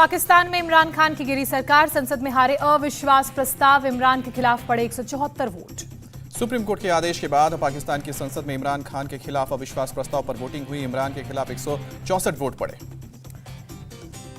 पाकिस्तान में इमरान खान की गिरी सरकार, संसद में हारे अविश्वास प्रस्ताव, इमरान के खिलाफ पड़े 174 वोट। सुप्रीम कोर्ट के आदेश के बाद पाकिस्तान की संसद में इमरान खान के खिलाफ अविश्वास प्रस्ताव पर वोटिंग हुई। इमरान के खिलाफ 164 वोट पड़े।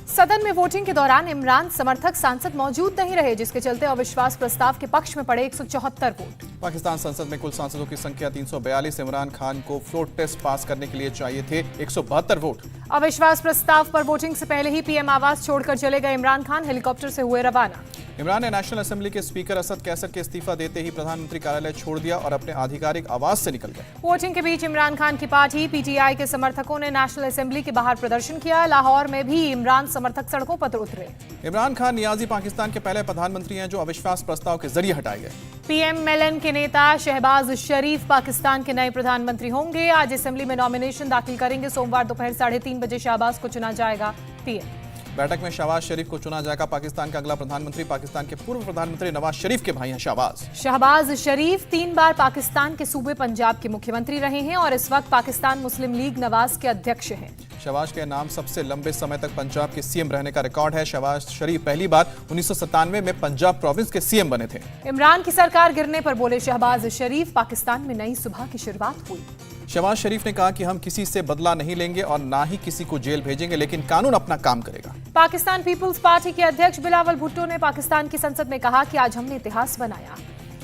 सदन में वोटिंग के दौरान इमरान समर्थक सांसद मौजूद नहीं रहे, जिसके चलते अविश्वास प्रस्ताव के पक्ष में पड़े 174 वोट। पाकिस्तान संसद में कुल सांसदों की संख्या 342। इमरान खान को फ्लोर टेस्ट पास करने के लिए चाहिए थे 172 वोट। अविश्वास प्रस्ताव पर वोटिंग से पहले ही पीएम आवास छोड़कर चले गए इमरान खान, हेलीकॉप्टर से हुए रवाना। इमरान ने नेशनल असेंबली के स्पीकर असद कैसर के इस्तीफा देते ही प्रधानमंत्री कार्यालय छोड़ दिया और अपने आधिकारिक आवास से निकल गए। वोटिंग के बीच इमरान खान की पार्टी पीटीआई के समर्थकों ने नेशनल असेंबली के बाहर प्रदर्शन किया। लाहौर में भी इमरान समर्थक सड़कों पर उतरे। इमरान खान नियाजी पाकिस्तान के पहले प्रधानमंत्री हैं जो अविश्वास प्रस्ताव के जरिए हटाए गए। पीएमएलएन के नेता शहबाज शरीफ पाकिस्तान के नए प्रधानमंत्री होंगे। आज असेंबली में नॉमिनेशन दाखिल करेंगे। सोमवार दोपहर 3:30 बजे शहबाज को चुना जाएगा पीएम। बैठक में शहबाज शरीफ को चुना जाएगा पाकिस्तान का अगला प्रधानमंत्री। पाकिस्तान के पूर्व प्रधानमंत्री नवाज शरीफ के भाई हैं शहबाज शरीफ 3 बार पाकिस्तान के सूबे पंजाब के मुख्यमंत्री रहे हैं और इस वक्त पाकिस्तान मुस्लिम लीग नवाज के अध्यक्ष हैं। शहबाज के नाम सबसे लंबे समय तक पंजाब के सीएम रहने का रिकॉर्ड है। शहबाज शरीफ पहली बार 1997 में पंजाब प्रोविंस के सीएम बने थे। इमरान की सरकार गिरने पर बोले शहबाज शरीफ, पाकिस्तान में नई सुबह की शुरुआत हुई। शहबाज शरीफ ने कहा कि हम किसी से बदला नहीं लेंगे और ना ही किसी को जेल भेजेंगे, लेकिन कानून अपना काम करेगा। पाकिस्तान पीपुल्स पार्टी के अध्यक्ष बिलावल भुट्टो ने पाकिस्तान की संसद में कहा कि आज हमने इतिहास बनाया।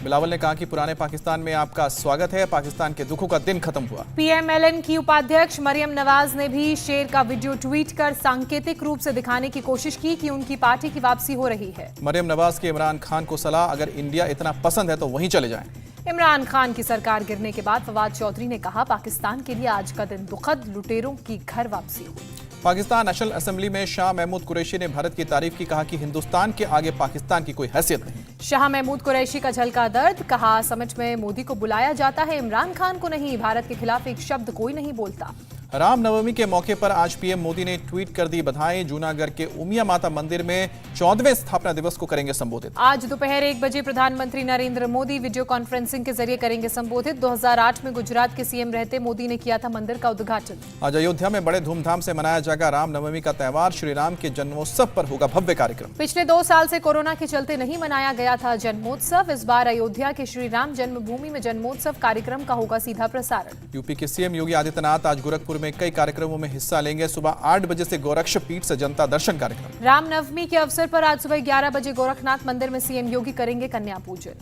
बिलावल ने कहा कि पुराने पाकिस्तान में आपका स्वागत है, पाकिस्तान के दुखों का दिन खत्म हुआ। पीएमएलएन की उपाध्यक्ष मरियम नवाज ने भी शेर का वीडियो ट्वीट कर सांकेतिक रूप से दिखाने की कोशिश की कि उनकी पार्टी की वापसी हो रही है। मरियम नवाज की इमरान खान को सलाह, अगर इंडिया इतना पसंद है तो वहीं चले जाएं। इमरान खान की सरकार गिरने के बाद फवाद चौधरी ने कहा, पाकिस्तान के लिए आज का दिन दुखद, लुटेरों की घर वापसी हुई। पाकिस्तान नेशनल असेंबली में शाह महमूद कुरैशी ने भारत की तारीफ की, कहा कि हिंदुस्तान के आगे पाकिस्तान की कोई हैसियत नहीं। शाह महमूद कुरैशी का झलका दर्द, कहा समिट में मोदी को बुलाया जाता है, इमरान खान को नहीं। भारत के खिलाफ एक शब्द कोई नहीं बोलता। रामनवमी के मौके पर आज पीएम मोदी ने ट्वीट कर दी बधाई। जूनागढ़ के उमिया माता मंदिर में 14वें स्थापना दिवस को करेंगे संबोधित। आज दोपहर 1 बजे प्रधानमंत्री नरेंद्र मोदी वीडियो कॉन्फ्रेंसिंग के जरिए करेंगे संबोधित। 2008 में गुजरात के सीएम रहते मोदी ने किया था मंदिर का उद्घाटन। आज अयोध्या में बड़े धूमधाम से मनाया जाएगा रामनवमी का त्योहार। श्री राम के जन्मोत्सव पर होगा भव्य कार्यक्रम। पिछले 2 साल से कोरोना के चलते नहीं मनाया गया था जन्मोत्सव। इस बार अयोध्या के श्री राम जन्मभूमि में जन्मोत्सव कार्यक्रम का होगा सीधा प्रसारण। यूपी के सीएम योगी आदित्यनाथ आज गोरखपुर में कई कार्यक्रमों में हिस्सा लेंगे। सुबह 8 बजे से गोरक्ष पीठ से जनता दर्शन कार्यक्रम। रामनवमी के अवसर पर आज सुबह 11 बजे गोरखनाथ मंदिर में सीएम योगी करेंगे कन्या पूजन।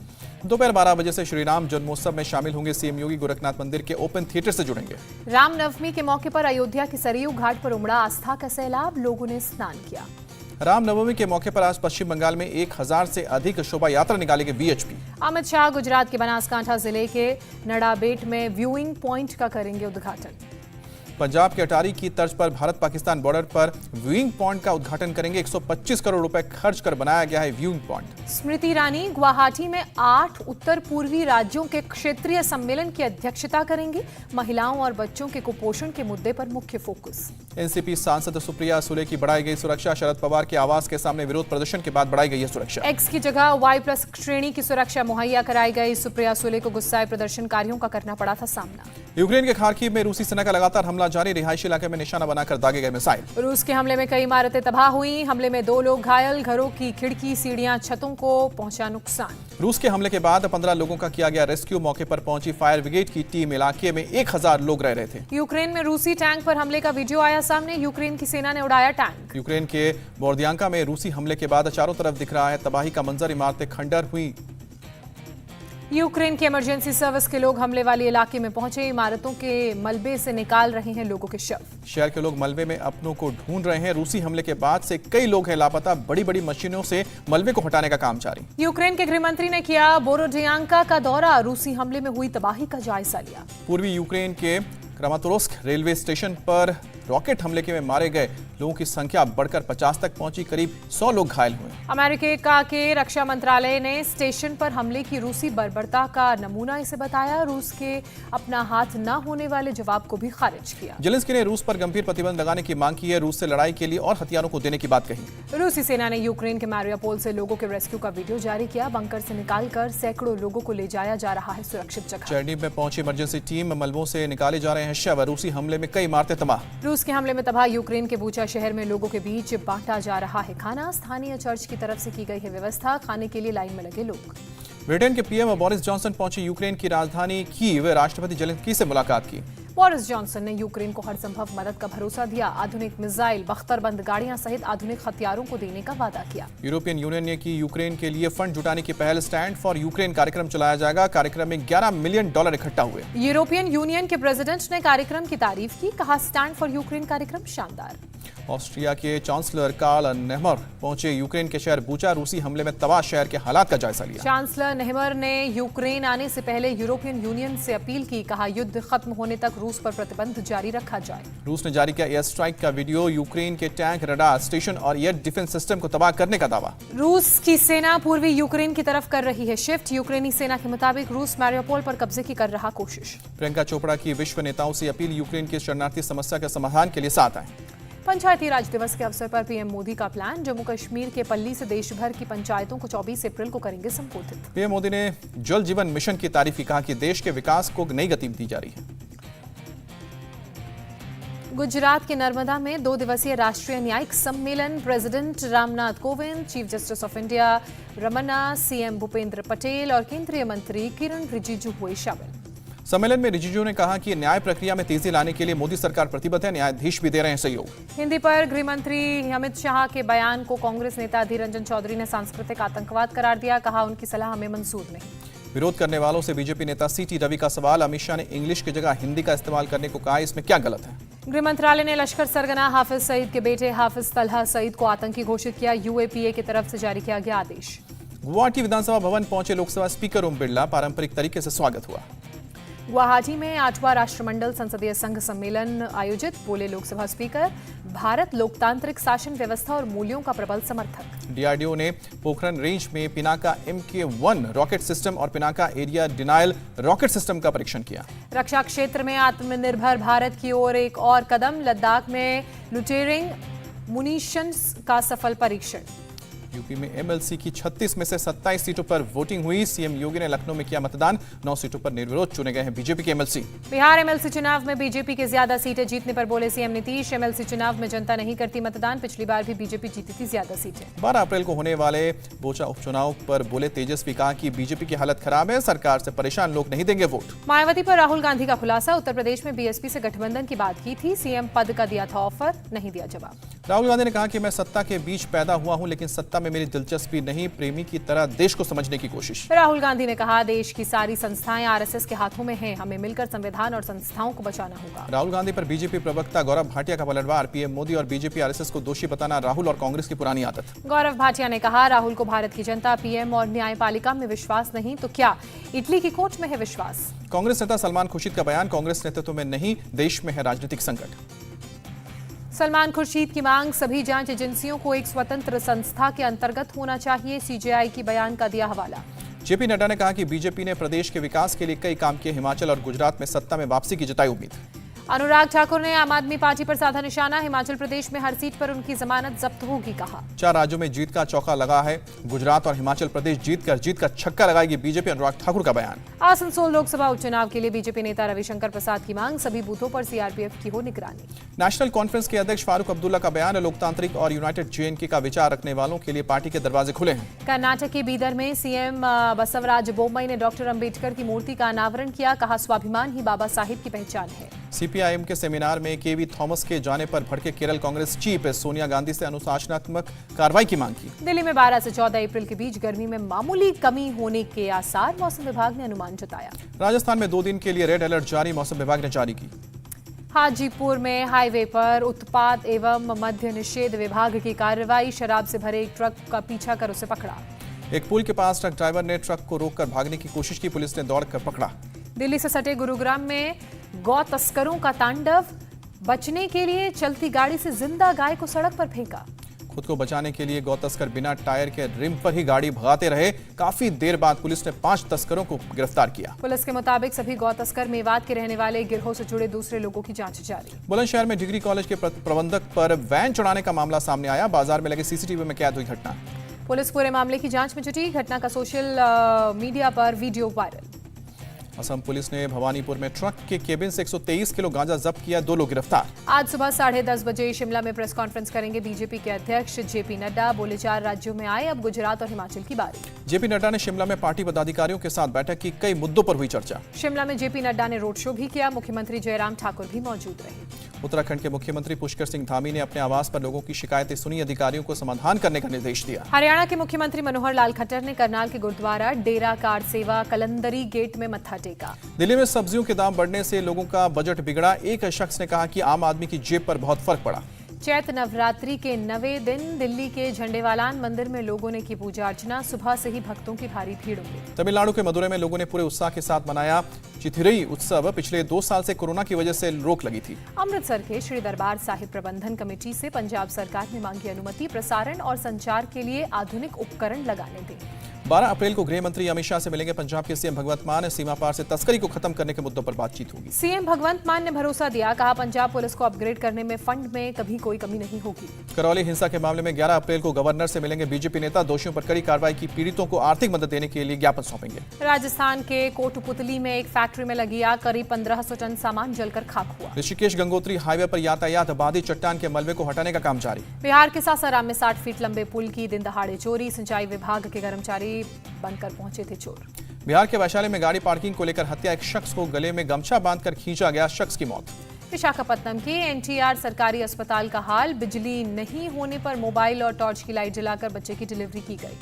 दोपहर 12 बजे से श्री राम जन्मोत्सव में शामिल होंगे सीएम योगी। गोरखनाथ मंदिर के ओपन थिएटर से जुड़ेंगे। रामनवमी के मौके पर अयोध्या के सरयू घाट पर उमड़ा आस्था का सैलाब, लोगों ने स्नान किया। रामनवमी के मौके पर आज पश्चिम बंगाल में 1000 से अधिक शोभा यात्रा निकालेगी वीएचपी। अमित शाह गुजरात के बनासकांठा जिले के नड़ाबेट में व्यूइंग पॉइंट का करेंगे उद्घाटन। पंजाब के अटारी की तर्ज पर भारत पाकिस्तान बॉर्डर पर व्यूइंग पॉइंट का उद्घाटन करेंगे। 125 करोड़ रुपए खर्च कर बनाया गया है व्यूइंग पॉइंट। स्मृति ईरानी गुवाहाटी में 8 उत्तर पूर्वी राज्यों के क्षेत्रीय सम्मेलन की अध्यक्षता करेंगी। महिलाओं और बच्चों के कुपोषण के मुद्दे पर मुख्य फोकस। एनसीपी सांसद सुप्रिया सुले की बढ़ाई गई सुरक्षा। शरद पवार के आवास के सामने विरोध प्रदर्शन के बाद बढ़ाई गई है सुरक्षा। एक्स की जगह Y+ श्रेणी की सुरक्षा मुहैया कराई गई। सुप्रिया सुले को गुस्साए प्रदर्शनकारियों का करना पड़ा था सामना। यूक्रेन के खार्किव में रूसी सेना का लगातार हमला जारी। रिहायशी इलाके में निशाना बनाकर दागे गए मिसाइल। रूस के हमले में कई इमारतें तबाह हुई। हमले में 2 लोग घायल। घरों की खिड़की, सीढ़ियां, छतों को पहुंचा नुकसान। रूस के हमले के बाद 15 लोगों का किया गया रेस्क्यू। मौके पर पहुंची फायर ब्रिगेड की टीम। इलाके में 1000 लोग रह रहे थे। यूक्रेन में रूसी टैंक पर हमले का वीडियो आया सामने। यूक्रेन की सेना ने उड़ाया टैंक। यूक्रेन के बोर्दियांका में रूसी हमले के बाद चारों तरफ दिख रहा है तबाही का मंजर। इमारतें खंडर हुई। यूक्रेन की इमरजेंसी सर्विस के लोग हमले वाले इलाके में पहुंचे। इमारतों के मलबे से निकाल रहे हैं लोगों के शव। शहर के लोग मलबे में अपनों को ढूंढ रहे हैं। रूसी हमले के बाद से कई लोग हैं लापता। बड़ी बड़ी मशीनों से मलबे को हटाने का काम जारी। यूक्रेन के गृहमंत्री ने किया बोरोडियांका का दौरा। रूसी हमले में हुई तबाही का जायजा लिया। पूर्वी यूक्रेन के क्रामातोर्स्क रेलवे स्टेशन पर रॉकेट हमले में मारे गए लोगों की संख्या बढ़कर 50 तक पहुंची। करीब 100 लोग घायल हुए। अमेरिका के रक्षा मंत्रालय ने स्टेशन पर हमले की रूसी बर्बरता का नमूना इसे बताया। रूस के अपना हाथ न होने वाले जवाब को भी खारिज किया। जेलेंस्की ने रूस पर गंभीर प्रतिबंध लगाने की मांग की है। रूस से लड़ाई के लिए और हथियारों को देने की बात कही। रूसी सेना ने यूक्रेन के मारियापोल से लोगों के रेस्क्यू का वीडियो जारी किया। बंकर से निकालकर सैकड़ों लोगों को ले जाया जा रहा है सुरक्षित जगह। चेरनीव में पहुंची इमरजेंसी टीम। मलबों से निकाले जा रहे हैं शव। रूसी हमले में कई इमारतें तबाह। रूस के हमले में तबाह यूक्रेन के बूचा शहर में लोगों के बीच बांटा जा रहा है खाना। स्थानीय चर्च की तरफ से की गई है व्यवस्था। खाने के लिए लाइन में लगे लोग। ब्रिटेन के पीएम बोरिस जॉनसन पहुंचे यूक्रेन की राजधानी कीव। राष्ट्रपति जेलेंस्की से मुलाकात की। बोरिस जॉनसन ने यूक्रेन को हर संभव मदद का भरोसा दिया। आधुनिक मिसाइल, बख्तरबंद गाड़ियां सहित आधुनिक हथियारों को देने का वादा किया। यूरोपियन यूनियन ने की यूक्रेन के लिए फंड जुटाने की पहल। स्टैंड फॉर यूक्रेन कार्यक्रम चलाया जाएगा। कार्यक्रम में $11 मिलियन इकट्ठा हुए। यूरोपियन यूनियन के प्रेसिडेंट ने कार्यक्रम की तारीफ की। कहा, स्टैंड फॉर यूक्रेन कार्यक्रम शानदार। ऑस्ट्रिया के चांसलर कार्ल नेहमर पहुंचे यूक्रेन के शहर बूचा। रूसी हमले में तबाह शहर के हालात का जायजा लिया। चांसलर नेहमर ने यूक्रेन आने से पहले यूरोपियन यूनियन से अपील की। कहा, युद्ध खत्म होने तक रूस पर प्रतिबंध जारी रखा जाए। रूस ने जारी किया एयर स्ट्राइक का वीडियो। यूक्रेन के टैंक, रडार स्टेशन और एयर डिफेंस सिस्टम को तबाह करने का दावा। रूस की सेना पूर्वी यूक्रेन की तरफ कर रही है शिफ्ट। यूक्रेनी सेना के मुताबिक रूस मैरियोपोल पर कब्जे की कर रहा कोशिश। प्रियंका चोपड़ा की विश्व नेताओं से अपील। यूक्रेन की शरणार्थी समस्या के समाधान के लिए साथ आए। पंचायती राज दिवस के अवसर पर पीएम मोदी का प्लान। जम्मू कश्मीर के पल्ली से देश भर की पंचायतों को 24 अप्रैल को करेंगे संबोधित। पीएम मोदी ने जल जीवन मिशन की तारीफ की। कहा कि देश के विकास को नई गति दी जा रही है। गुजरात के नर्मदा में 2 दिवसीय राष्ट्रीय न्यायिक सम्मेलन। President Ramnath Kovind, chief justice of India Ramana, CM Bhupendra Patel और केंद्रीय मंत्री किरण रिजिजू हुए शामिल। सम्मेलन में रिजिजू ने कहा कि न्याय प्रक्रिया में तेजी लाने के लिए मोदी सरकार प्रतिबद्ध है। न्यायाधीश भी दे रहे हैं सहयोग। हिंदी पर गृह मंत्री अमित शाह के बयान को कांग्रेस नेता अधीर रंजन चौधरी ने सांस्कृतिक आतंकवाद करार दिया। कहा, उनकी सलाह हमें मंजूर नहीं। विरोध करने वालों से बीजेपी नेता सीटी रवि का सवाल। अमित शाह ने इंग्लिश की जगह हिंदी का इस्तेमाल करने को कहा, इसमें क्या गलत है? गृह मंत्रालय ने लश्कर सरगना हाफिज सईद के बेटे हाफिज तलहा सईद को आतंकी घोषित किया। यूएपीए की तरफ से जारी किया गया आदेश। गुवाहाटी विधानसभा भवन पहुंचे लोकसभा स्पीकर ओम बिरला। पारंपरिक तरीके से स्वागत हुआ। गुवाहाटी में 8वां राष्ट्रमंडल संसदीय संघ सम्मेलन आयोजित। बोले लोकसभा स्पीकर, भारत लोकतांत्रिक शासन व्यवस्था और मूल्यों का प्रबल समर्थक। डीआरडीओ ने पोखरण रेंज में पिनाका MK1 रॉकेट सिस्टम और Pinaka area denial rocket system का परीक्षण किया। रक्षा क्षेत्र में आत्मनिर्भर भारत की ओर एक और कदम। लद्दाख में लुटेरिंग मुनिशंस का सफल परीक्षण। यूपी में एमएलसी की 36 में से 27 सीटों पर वोटिंग हुई। सीएम योगी ने लखनऊ में किया मतदान। 9 सीटों पर निर्विरोध चुने गए हैं बीजेपी के एमएलसी। बिहार एमएलसी चुनाव में बीजेपी के ज्यादा सीटें जीतने पर बोले सीएम नीतीश, एमएलसी चुनाव में जनता नहीं करती मतदान। पिछली बार भी बीजेपी जीती थी ज्यादा सीटें। 12 अप्रैल को होने वाले बोचा उपचुनाव पर बोले तेजस्वी। कहा कि बीजेपी की हालत खराब है, सरकार से परेशान लोग नहीं देंगे वोट। मायावती पर राहुल गांधी का खुलासा। उत्तर प्रदेश में बीएसपी से गठबंधन की बात की थी। सीएम पद का दिया था ऑफर, नहीं दिया जवाब। राहुल गांधी ने कहा कि मैं सत्ता के बीच पैदा हुआ हूं, लेकिन सत्ता में मेरी दिलचस्पी नहीं। प्रेमी की तरह देश को समझने की कोशिश। राहुल गांधी ने कहा, देश की सारी संस्थाएं आरएसएस के हाथों में हैं। हमें मिलकर संविधान और संस्थाओं को बचाना होगा। राहुल गांधी पर बीजेपी प्रवक्ता गौरव भाटिया का पलटवार। पीएम मोदी और बीजेपी आरएसएस को दोषी बताना राहुल और कांग्रेस की पुरानी आदत। गौरव भाटिया ने कहा, राहुल को भारत की जनता, पीएम और न्यायपालिका में विश्वास नहीं तो क्या इटली की कोर्ट में है विश्वास। कांग्रेस नेता सलमान खुर्शीद का बयान। कांग्रेस नेतृत्व में नहीं, देश में है राजनीतिक संकट। सलमान खुर्शीद की मांग, सभी जांच एजेंसियों को एक स्वतंत्र संस्था के अंतर्गत होना चाहिए। सीजेआई की बयान का दिया हवाला। जेपी नड्डा ने कहा कि बीजेपी ने प्रदेश के विकास के लिए कई काम किए। हिमाचल और गुजरात में सत्ता में वापसी की जताई उम्मीद। अनुराग ठाकुर ने आम आदमी पार्टी पर साधा निशाना। हिमाचल प्रदेश में हर सीट पर उनकी जमानत जब्त होगी, कहा। 4 राज्यों में जीत का चौका लगा है। गुजरात और हिमाचल प्रदेश जीत का छक्का लगाएगी बीजेपी। अनुराग ठाकुर का बयान। आसनसोल लोकसभा उपचुनाव के लिए बीजेपी नेता रविशंकर प्रसाद की मांग, सभी बूथों पर सीआरपीएफ की हो निगरानी। नेशनल कॉन्फ्रेंस के अध्यक्ष फारूक अब्दुल्ला का बयान। लोकतांत्रिक और यूनाइटेड जेएनके का विचार रखने वालों के लिए पार्टी के दरवाजे खुले हैं। कर्नाटक के बीदर में सीएम बसवराज बोम्मई ने डॉक्टर अंबेडकर की मूर्ति का अनावरण किया। कहा, स्वाभिमान ही बाबा साहिब की पहचान है। सीपीआईएम के सेमिनार में केवी थॉमस के जाने पर भड़के केरल कांग्रेस चीफ। सोनिया गांधी से अनुशासनात्मक कार्रवाई की मांग की। दिल्ली में 12 से 14 अप्रैल के बीच गर्मी में मामूली कमी होने के आसार, मौसम विभाग ने अनुमान जताया। राजस्थान में 2 दिन के लिए रेड अलर्ट जारी, मौसम विभाग ने जारी की। हाजीपुर में हाईवे पर उत्पाद एवं मद्य निषेध विभाग की कार्रवाई। शराब से भरे एक ट्रक का पीछा कर उसे पकड़ा। एक पुल के पास ट्रक ड्राइवर ने ट्रक को रोककर भागने की कोशिश की, पुलिस ने दौड़कर पकड़ा। दिल्ली से सटे गुरुग्राम में गौ तस्करों का तांडव। बचने के लिए चलती गाड़ी से जिंदा गाय को सड़क पर फेंका। खुद को बचाने के लिए गौ तस्कर बिना टायर के रिम पर ही गाड़ी भगाते रहे। काफी देर बाद पुलिस ने 5 तस्करों को गिरफ्तार किया। पुलिस के मुताबिक सभी गौ तस्कर मेवात के रहने वाले। गिरोह से जुड़े दूसरे लोगों की जांच जारी। बुलंदशहर में डिग्री कॉलेज के प्रबंधक पर वैन चढ़ाने का मामला सामने आया। बाजार में लगे सीसीटीवी में कैद हुई घटना। पुलिस पूरे मामले की जांच में जुटी। घटना का सोशल मीडिया पर वीडियो वायरल। असम पुलिस ने भवानीपुर में ट्रक के केबिन से 123 किलो गांजा जब्त किया, 2 लोग गिरफ्तार। आज सुबह 10:30 बजे शिमला में प्रेस कॉन्फ्रेंस करेंगे बीजेपी के अध्यक्ष जेपी नड्डा। बोले 4 राज्यों में आए, अब गुजरात और हिमाचल की बारी। जेपी नड्डा ने शिमला में पार्टी पदाधिकारियों के साथ बैठक की, कई मुद्दों पर हुई चर्चा। शिमला में जेपी नड्डा ने रोड शो भी किया, मुख्यमंत्री जयराम ठाकुर भी मौजूद रहे। उत्तराखंड के मुख्यमंत्री पुष्कर सिंह धामी ने अपने आवास पर लोगों की शिकायतें सुनी, अधिकारियों को समाधान करने का निर्देश दिया। हरियाणा के मुख्यमंत्री मनोहर लाल खट्टर ने करनाल के गुरुद्वारा डेरा कार्ड सेवा कलंदरी गेट में मत्था टेका। दिल्ली में सब्जियों के दाम बढ़ने से लोगों का बजट बिगड़ा, एक शख्स ने कहा कि आम आदमी की जेब पर बहुत फर्क पड़ा। चैत्र नवरात्रि के 9वें दिन दिल्ली के झंडेवालान मंदिर में लोगों ने की पूजा अर्चना, सुबह से ही भक्तों की भारी भीड़ उमड़ी। तमिलनाडु के मदुरै में लोगों ने पूरे उत्साह के साथ मनाया चिथिरई उत्सव, पिछले 2 साल से कोरोना की वजह से रोक लगी थी। अमृतसर के श्री दरबार साहिब प्रबंधन कमेटी से पंजाब सरकार ने मांगी अनुमति, प्रसारण और संचार के लिए आधुनिक उपकरण लगाने दें। 12 अप्रैल को गृह मंत्री अमित शाह से मिलेंगे पंजाब के सीएम भगवंत मान, सीमा पार से तस्करी को खत्म करने के मुद्दों पर बातचीत होगी। सीएम भगवंत मान ने भरोसा दिया, कहा पंजाब पुलिस को अपग्रेड करने में फंड में कभी कोई कमी नहीं होगी। करौली हिंसा के मामले में 11 अप्रैल को गवर्नर से मिलेंगे बीजेपी नेता, दोषियों पर कड़ी कार्रवाई की, पीड़ितों को आर्थिक मदद देने के लिए ज्ञापन सौंपेंगे। राजस्थान के कोटपुतली में एक फैक्ट्री में लगी आग, करीब 1500 टन सामान जलकर खाक हुआ। ऋषिकेश गंगोत्री हाईवे पर यातायात बाधित, चट्टान के मलबे को हटाने का काम जारी। बिहार के सासाराम में 60 फीट लंबे पुल की दिन दहाड़े चोरी, सिंचाई विभाग के कर्मचारी बनकर पहुंचे थे चोर। बिहार के वैशाली में गाड़ी पार्किंग को लेकर हत्या, एक शख्स को गले में गमछा बांधकर खींचा गया, शख्स की मौत। विशाखापत्तनम के एनटीआर सरकारी अस्पताल का हाल, बिजली नहीं होने पर मोबाइल और टॉर्च की लाइट जलाकर बच्चे की डिलीवरी की गई।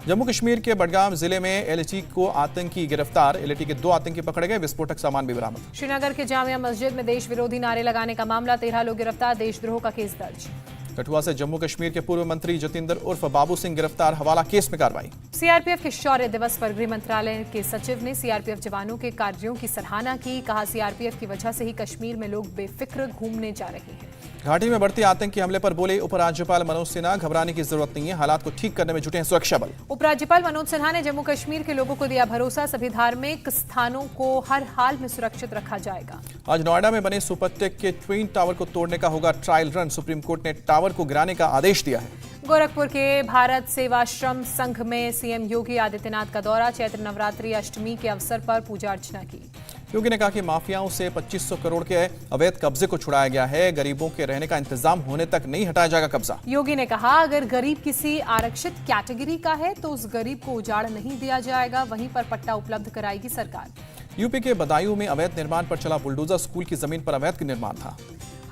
जम्मू कश्मीर के बडगाम जिले में एलटी को आतंकी गिरफ्तार, एलटी के 2 आतंकी पकड़े गए, विस्फोटक सामान भी बरामद। श्रीनगर के जामिया मस्जिद में देश विरोधी नारे लगाने का मामला, 13 लोग गिरफ्तार, देशद्रोह का केस दर्ज। कठुआ से जम्मू कश्मीर के पूर्व मंत्री जतिंदर उर्फ बाबू सिंह गिरफ्तार, हवाला केस में कार्रवाई। सीआरपीएफ के शौर्य दिवस पर गृह मंत्रालय के सचिव ने सीआरपीएफ जवानों के कार्यों की सराहना की, कहा सीआरपीएफ की वजह से ही कश्मीर में लोग बेफिक्र घूमने जा रहे हैं। घाटी में बढ़ते आतंकी हमले पर बोले उपराज्यपाल मनोज सिन्हा, घबराने की जरूरत नहीं है, हालात को ठीक करने में जुटे हैं सुरक्षा बल। उपराज्यपाल मनोज सिन्हा ने जम्मू कश्मीर के लोगों को दिया भरोसा, सभी धार्मिक स्थानों को हर हाल में सुरक्षित रखा जाएगा। आज नोएडा में बने सुपरटेक के ट्विन टावर को तोड़ने का होगा ट्रायल रन, सुप्रीम कोर्ट ने टावर को गिराने का आदेश दिया है। गोरखपुर के भारत सेवाश्रम संघ में सीएम योगी आदित्यनाथ का दौरा, चैत्र नवरात्रि अष्टमी के अवसर पर पूजा अर्चना की। योगी ने कहा कि माफियाओं से 2500 करोड़ के अवैध कब्जे को छुड़ाया गया है, गरीबों के रहने का इंतजाम होने तक नहीं हटाया जाएगा कब्जा। योगी ने कहा अगर गरीब किसी आरक्षित कैटेगरी का है तो उस गरीब को उजाड़ नहीं दिया जाएगा, वहीं पर पट्टा उपलब्ध कराएगी सरकार। यूपी के बदायूं में अवैध निर्माण पर चला बुलडोजर, स्कूल की जमीन पर अवैध निर्माण था।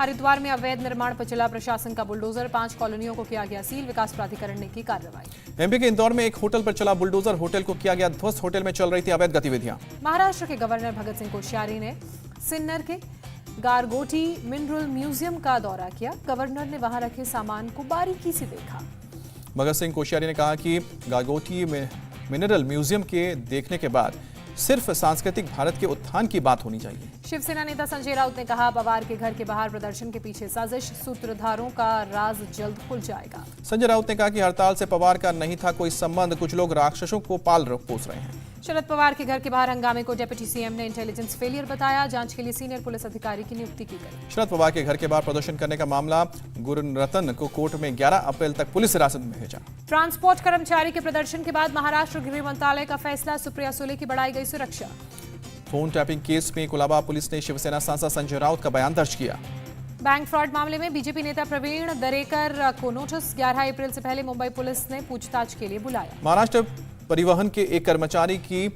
हरिद्वार में अवैध निर्माण पर चला प्रशासन का बुलडोजर, 5 कॉलोनियों को किया गया सील, विकास प्राधिकरण ने की कार्रवाई। एमपी के इंदौर में एक होटल पर चला बुलडोजर, होटल को किया गया ध्वस्त, होटल में चल रही थी अवैध गतिविधियां। महाराष्ट्र के गवर्नर भगत सिंह कोश्यारी ने सिन्नर के गारगोटी मिनरल म्यूजियम का दौरा किया, गवर्नर ने वहां रखे सामान को बारीकी से देखा। भगत सिंह कोश्यारी ने कहा कि गारगोटी मिनरल म्यूजियम के देखने के बाद सिर्फ सांस्कृतिक भारत के उत्थान की बात होनी चाहिए। शिवसेना नेता संजय राउत ने कहा पवार के घर के बाहर प्रदर्शन के पीछे साजिश, सूत्रधारों का राज जल्द खुल जाएगा। संजय राउत ने कहा कि हड़ताल से पवार का नहीं था कोई संबंध, कुछ लोग राक्षसों को पाल पोस रहे हैं। शरद पवार के घर के बाहर हंगामे को डिप्टी सीएम ने इंटेलिजेंस फेलियर बताया, जांच के लिए सीनियर पुलिस अधिकारी की नियुक्ति की गई। शरद पवार के घर के बाहर प्रदर्शन करने का मामला, गुरुरत्न को कोर्ट में 11 अप्रैल तक पुलिस हिरासत में भेजा। ट्रांसपोर्ट कर्मचारी के प्रदर्शन के बाद महाराष्ट्र गृह मंत्रालय का फैसला, सुप्रिया सुले की बढ़ाई गई सुरक्षा। फोन टैपिंग केस में कोलाबा पुलिस ने शिवसेना सांसद संजय राउत का बयान दर्ज किया। बैंक फ्रॉड मामले में बीजेपी नेता प्रवीण दरेकर को नोटिस, 11 अप्रैल से पहले मुंबई पुलिस ने पूछताछ के लिए बुलाया। महाराष्ट्र परिवहन के एक कर्मचारी की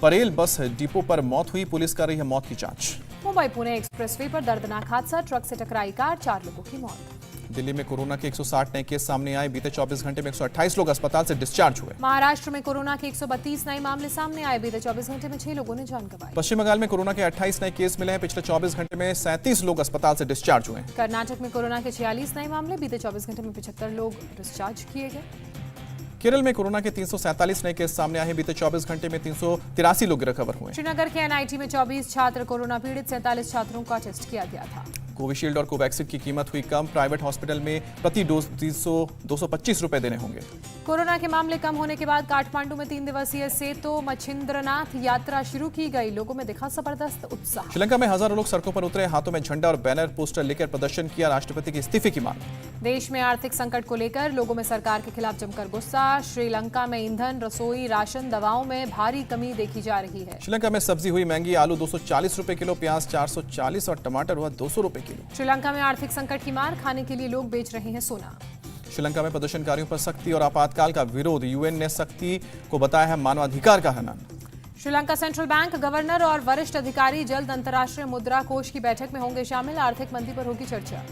परेल बस डिपो पर मौत हुई, पुलिस कर रही है मौत की जांच। मुंबई पुणे एक्सप्रेसवे पर दर्दनाक हादसा, ट्रक से टकराई कार, 4 लोगों की मौत। दिल्ली में कोरोना के 160 नए केस सामने आए, बीते 24 घंटे में 128 लोग अस्पताल से डिस्चार्ज हुए। महाराष्ट्र में कोरोना के 132 नए मामले सामने आए, बीते 24 घंटे में 6 लोगों ने जान गंवाई। पश्चिम बंगाल में कोरोना के 28 नए केस मिले हैं, पिछले 24 घंटे में 37 लोग अस्पताल से डिस्चार्ज हुए। कर्नाटक में कोरोना के 46 नए मामले, बीते 24 घंटे में 75 लोग डिस्चार्ज किए गए। केरल में कोरोना के 347 नए केस सामने आए हैं, बीते 24 घंटे में 383 लोग रिकवर हुए। श्रीनगर के एनआईटी में 24 छात्र कोरोना पीड़ित, 47 छात्रों का टेस्ट किया गया था। कोविशील्ड और कोवैक्सीन की कीमत हुई कम, प्राइवेट हॉस्पिटल में प्रति डोज 225 रुपए देने होंगे। कोरोना के मामले कम होने के बाद काठमांडू में 3 दिवसीय सेतो मच्छिंद्रनाथ यात्रा शुरू की गई। लोगों में दिखा जबरदस्त उत्साह। श्रीलंका में हजारों लोग सड़कों पर उतरे, हाथों में झंडा और बैनर पोस्टर लेकर प्रदर्शन किया, राष्ट्रपति के इस्तीफे की मांग। देश में आर्थिक संकट को लेकर लोगों में सरकार के खिलाफ जमकर गुस्सा। श्रीलंका में ईंधन, रसोई, राशन, दवाओं में भारी कमी देखी जा रही है। श्रीलंका में सब्जी हुई महंगी, आलू 240 रुपए किलो, प्याज 440 और टमाटर हुआ 200 रुपए किलो। श्रीलंका में आर्थिक संकट की मार खाने के लिए लोग बेच रहे हैं सोना। श्रीलंका में प्रदर्शनकारियों पर सख्ती और आपातकाल का विरोध, यूएन ने सख्ती को बताया है मानवाधिकार का हनन। श्रीलंका सेंट्रल बैंक गवर्नर और वरिष्ठ अधिकारी जल्द अंतर्राष्ट्रीय मुद्रा कोष की बैठक में होंगे शामिल। आर्थिक मंदी पर होगी चर्चा।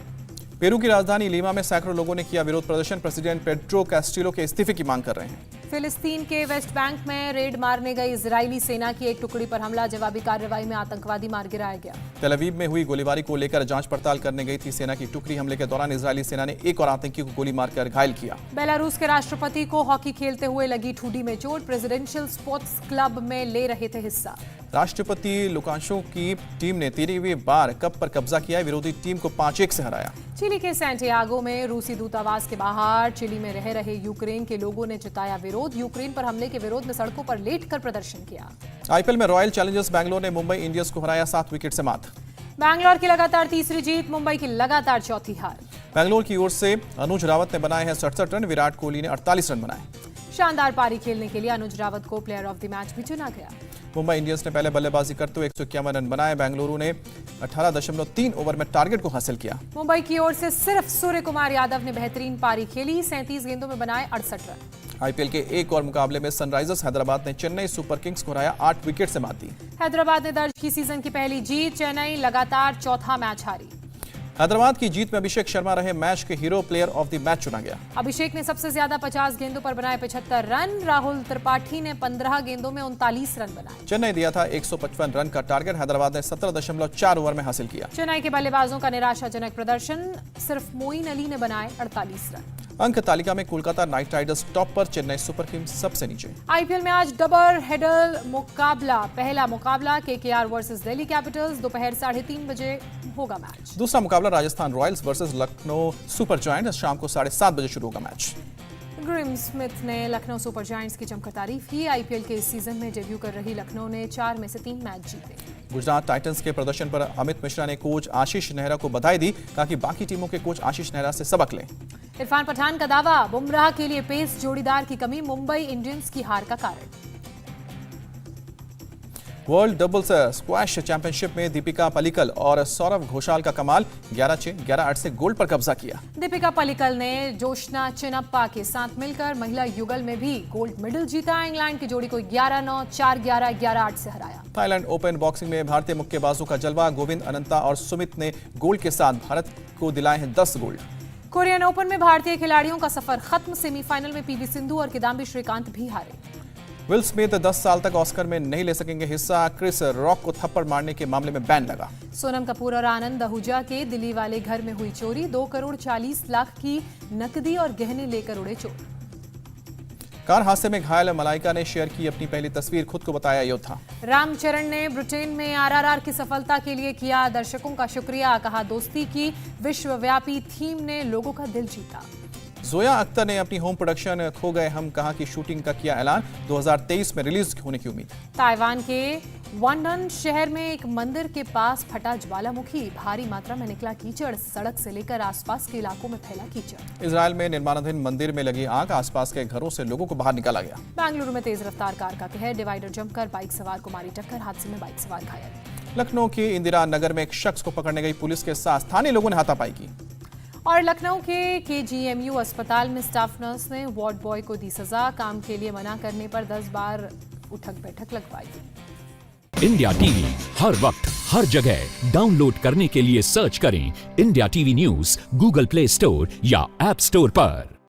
पेरू की राजधानी लीमा में सैकड़ों लोगों ने किया विरोध प्रदर्शन, प्रेसिडेंट पेड्रो कैस्टिलो के इस्तीफे की मांग कर रहे हैं। फिलिस्तीन के वेस्ट बैंक में रेड मारने गई इजरायली सेना की एक टुकड़ी पर हमला, जवाबी कार्रवाई में आतंकवादी मार गिराया गया। तेल अवीव में हुई गोलीबारी को लेकर जांच पड़ताल करने गई थी सेना की टुकड़ी, हमले के दौरान इजरायली सेना ने एक और आतंकी को गोली मारकर घायल किया। बेलारूस के राष्ट्रपति को हॉकी खेलते हुए लगी ठुड्डी में चोट, प्रेसिडेंशियल स्पोर्ट्स क्लब में ले रहे थे हिस्सा। राष्ट्रपति लुकाशेंको की टीम ने 13वीं बार कप पर कब्जा किया, विरोधी टीम को 5-1 से हराया। चिली के सैंटियागो में रूसी दूतावास के बाहर चिली में रह रहे यूक्रेन के लोगों ने जताया विरोध, यूक्रेन पर हमले के विरोध में सड़कों पर लेटकर प्रदर्शन किया। आईपीएल में रॉयल चैलेंजर्स बैंगलोर ने मुंबई इंडियंस को हराया 7 विकेट से मात। बैंगलोर की लगातार तीसरी जीत, मुंबई की लगातार चौथी हार। बैंगलोर की ओर से अनुज रावत ने बनाए हैं 67 रन, विराट कोहली ने 48 रन बनाए। शानदार पारी खेलने के लिए अनुज रावत को प्लेयर ऑफ द मैच भी चुना गया। मुंबई इंडियंस ने पहले बल्लेबाजी करते हुए 151 रन बनाए, बेंगलुरु ने 18.3 ओवर में टारगेट को हासिल किया। मुंबई की ओर से सिर्फ सूर्य कुमार यादव ने बेहतरीन पारी खेली, 37 गेंदों में बनाए 68 रन। आईपीएल के एक और मुकाबले में सनराइजर्स हैदराबाद ने चेन्नई सुपर किंग्स को हराया, 8 विकेट से मात दी। हैदराबाद ने दर्ज की सीजन की पहली जीत, चेन्नई लगातार चौथा मैच हारी। हैदराबाद की जीत में अभिषेक शर्मा रहे मैच के hero, player of the match चुना गया। अभिषेक ने सबसे ज्यादा 50 गेंदों पर बनाए 75 रन, राहुल त्रिपाठी ने 15 गेंदों में 39 रन बनाए। चेन्नई दिया था 155 रन का टारगेट, हैदराबाद ने 17.4 ओवर में हासिल किया। चेन्नई के बल्लेबाजों का निराशाजनक प्रदर्शन, सिर्फ मोइन अली ने बनाए 48 रन। अंक तालिका में कोलकाता नाइट राइडर्स टॉप पर, चेन्नई सुपर किंग्स सबसे नीचे। आईपीएल में आज डबल हेडर मुकाबला, पहला मुकाबला केकेआर वर्सेस दिल्ली कैपिटल्स, दोपहर 3:30 बजे होगा मैच। दूसरा मुकाबला Rajasthan Royals versus Lucknow super giants, शाम को 7:30 बजे शुरू होगा मैच। ग्रिम स्मिथ ने लखनऊ सुपर जायंट्स की जमकर तारीफ की। आईपीएल के इस सीजन में डेब्यू कर रही लखनऊ ने 4 में से 3 मैच जीते। गुजरात टाइटंस के प्रदर्शन पर अमित मिश्रा ने कोच आशीष नेहरा को बधाई दी, कहा कि बाकी टीमों के कोच आशीष नेहरा से सबक लें। इरफान पठान का दावा, बुमराह के लिए पेस जोड़ीदार की कमी मुंबई इंडियंस की हार का कारण। वर्ल्ड डबल्स स्क्वैश चैंपियनशिप में दीपिका पल्लिकल और सौरव घोषाल का कमाल, 11-6, 11-8 से गोल्ड पर कब्जा किया। दीपिका पल्लिकल ने जोशना चिनप्पा के साथ मिलकर महिला युगल में भी गोल्ड मेडल जीता, इंग्लैंड की जोड़ी को 11-9, 4-11, 11-8 से हराया। थाईलैंड ओपन बॉक्सिंग में भारतीय मुक्केबाजों का जलवा, गोविंद अनंता और सुमित ने गोल्ड के साथ भारत को दिलाए हैं 10 गोल्ड। कोरियन ओपन में भारतीय खिलाड़ियों का सफर खत्म, सेमीफाइनल में पीवी सिंधु और किदाम्बी श्रीकांत भी हारे। विल स्मिथ 10 साल तक ऑस्कर में नहीं ले सकेंगे हिस्सा, क्रिस रॉक को थप्पड़ मारने के मामले में बैन लगा। सोनम कपूर और आनंद आहूजा के दिल्ली वाले घर में हुई चोरी, 2 करोड़ 40 लाख की नकदी और गहने लेकर उड़े चोर। कार हादसे में घायल मलाइका ने शेयर की अपनी पहली तस्वीर, खुद को बताया योद्धा। रामचरण ने ब्रिटेन में आरआरआर की सफलता के लिए किया दर्शकों का शुक्रिया, कहा दोस्ती की विश्वव्यापी थीम ने लोगों का दिल जीता। जोया अख्तर ने अपनी होम प्रोडक्शन खो गए हम कहा की शूटिंग का किया ऐलान, 2023 में रिलीज होने की उम्मीद। ताइवान के वनडन शहर में एक मंदिर के पास फटा ज्वालामुखी, भारी मात्रा में निकला कीचड़, सड़क से लेकर आसपास के इलाकों में फैला कीचड़। इजरायल में निर्माणाधीन मंदिर में लगी आग, आसपास के घरों से लोगों को बाहर निकाला गया। बेंगलुरु में तेज रफ्तार कार का कहर, डिवाइडर जमकर बाइक सवार को मारी टक्कर, हादसे में बाइक सवार घायल। लखनऊ के इंदिरा नगर में एक शख्स को पकड़ने गई पुलिस के साथ स्थानीय लोगों ने हाथापाई की। और लखनऊ के केजीएमयू अस्पताल में स्टाफ नर्स ने वार्ड बॉय को दी सजा, काम के लिए मना करने पर 10 बार उठक बैठक लगवाई। इंडिया टीवी हर वक्त हर जगह डाउनलोड करने के लिए सर्च करें India TV news Google play store या ऐप स्टोर पर।